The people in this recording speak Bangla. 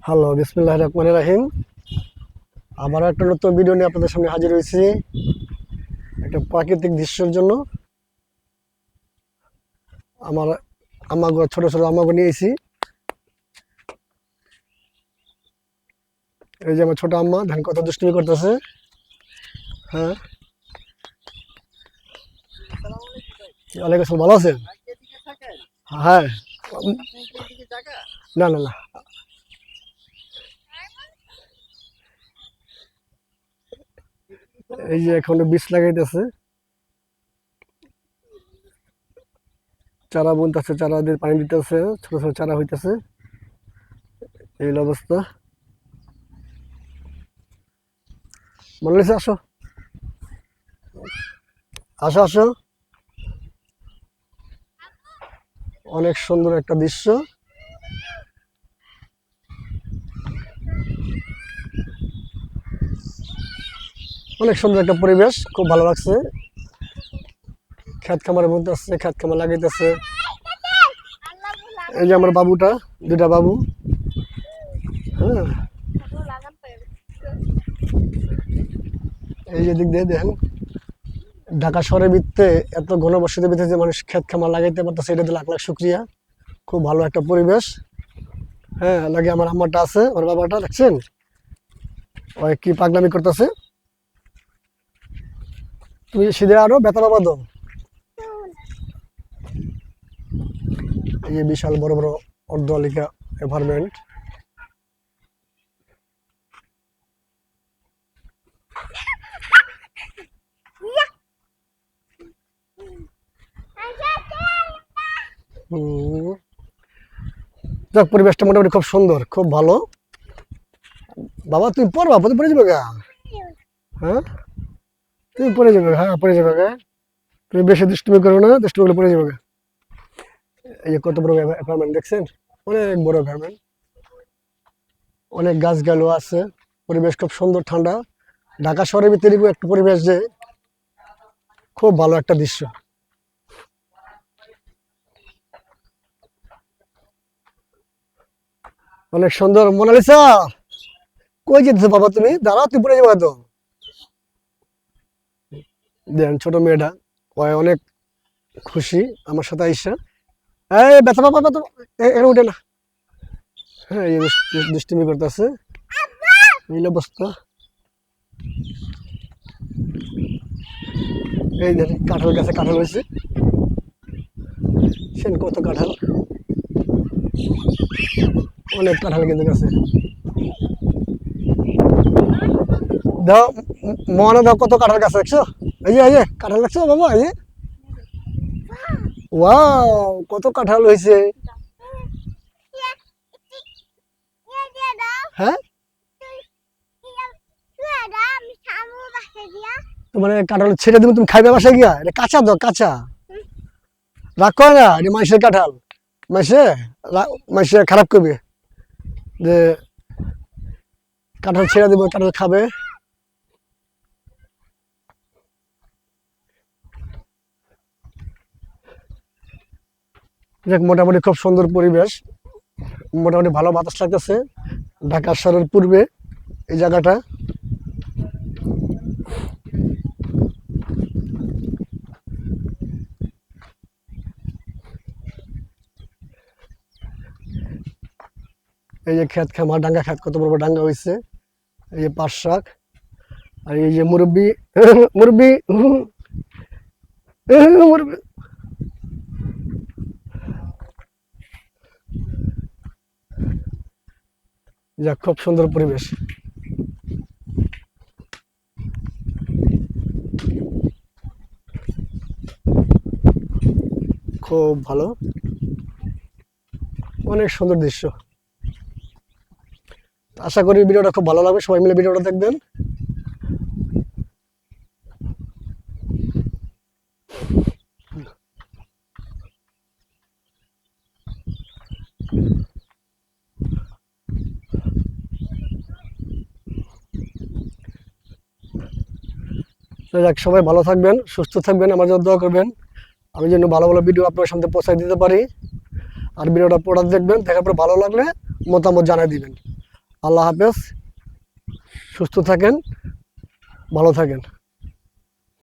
হ্যালো, বিসমিল্লাহির রহমানির রহিম। আবার একটা নতুন ভিডিও নিয়ে আপনাদের সামনে হাজির হয়েছি একটা প্রাকৃতিক দৃশ্যের জন্য। আমার আমাগো ছোট ছোট আমাগো নিয়েছি। এই যে আমার ছোট আম্মা ধান কত দুষ্টুমি করতেছে। হ্যাঁ, ওয়ালাইকুম আসসালাম, ভালো আছেন? হ্যাঁ। না না না, এই যে এখন বীজ লাগাইতেছে, চারা বুনতেছে, চারা দিয়ে পানি দিতেছে, ছোট ছোট চারা হইতেছে। এই হলো অবস্থা। মোনালিসা, আসো আসো আসো। অনেক সুন্দর একটা দৃশ্য, অনেক সুন্দর একটা পরিবেশ, খুব ভালো লাগছে। খেত খামারের মধ্যে আছে, খেত খামার লাগাইতেছে। এই যে আমার বাবুটা, দুটা বাবু। হ্যাঁ, এই যে দিক দিয়ে দেখেন, ঢাকা শহরের ভিত্তে এত ঘনবসতির ভিতরে যে মানুষ খেত খামার লাগাইতে পারতেছে, এটাতে লাখ লাখ শুক্রিয়া। খুব ভালো একটা পরিবেশ। হ্যাঁ, লাগে আমার আম্মাটা আছে, আমার বাবাটা দেখছেন ওই কি পাগলামি করতেছে। তুমি সিধে আরো বেতা বাবা দো। এই যে বিশাল বড় বড় অর্ধলিকা অ্যাপার্টমেন্ট। হুম, যাক, পরিবেশটা মোটামুটি খুব সুন্দর, খুব ভালো। বাবা তুমি পড়বা, পড়ে পড়ে যাবে গা। হ্যাঁ, তুমি পড়ে যাবে, হ্যাঁ পড়ে যাবে গা। তুমি বেশি দুষ্টুমি করো না, দুষ্টুমি করলে পড়ে যাবে গা। এই যে কত বড় অ্যাপার্টমেন্ট দেখছেন, অনেক বড় অ্যাপার্টমেন্ট, অনেক গাছগাছও আছে। পরিবেশ খুব সুন্দর, ঠান্ডা। ঢাকা শহরের ভিতরে একটা পরিবেশ যে খুব ভালো একটা দৃশ্য। অনেক সুন্দর। মোনালিসা, কই যেতেছো বাবা? তুমি দাঁড়াও, তুমি পড়ে যাবে তো। দেন ছোট মেয়েটা, ও অনেক খুশি আমার সাথে আইসা। এই ব্যথা বাবা, ব্যথা, এখানে উঠে না। হ্যাঁ, এই দুষ্টুমি করতেছে। এই অবস্থা। এই দেখেন কাঁঠাল গাছে কাঁঠাল হয়েছে, সেন কত কাঁঠাল, অনেক কাঁঠাল কিন্তু গাছে। দাও, মনে দাও কত কাঁঠাল গাছ দেখছো। এই যে কাঁঠাল দেখছো বাবা, এই যে ওয়াও, কত কাঁঠাল হয়েছে। হ্যাঁ, তোমার কাঁঠাল ছেড়ে দেবো, তুমি খাইবে বাসায় গিয়া? এটা কাঁচা দাও, কাঁচা রাগ করে না, এটা মানুষের কাঁঠাল। মাসে মাসে খারাপ করবে যে কাঁঠাল ছেড়ে দেবো, কাঁঠাল খাবে। দেখ, মোটামুটি খুব সুন্দর পরিবেশ, মোটামুটি ভালো বাতাস লাগতেছে। ঢাকা শহরের পূর্বে এই জায়গাটা। এই যে ক্ষেত খামার, ডাঙ্গা ক্ষেত, কত বড় বড় ডাঙ্গা হয়েছে। এই যে পাট শাক, আর এই যে মুরব্বি মুরব্বি মুরব্বি। যাক, খুব সুন্দর পরিবেশ, খুব ভালো, অনেক সুন্দর দৃশ্য। আশা করি ভিডিওটা খুব ভালো লাগবে, সবাই মিলে ভিডিওটা দেখবেন। যাক, সবাই ভালো থাকবেন, সুস্থ থাকবেন, আমার জন্য দোয়া করবেন, আমি যেন ভালো ভালো ভিডিও আপনার সামনে পৌঁছায় দিতে পারি। আর ভিডিওটা পড়া দেখবেন, দেখার পর ভালো লাগলে মতামত জানাই দিবেন। আল্লাহ হাফেজ, সুস্থ থাকেন, ভালো থাকেন।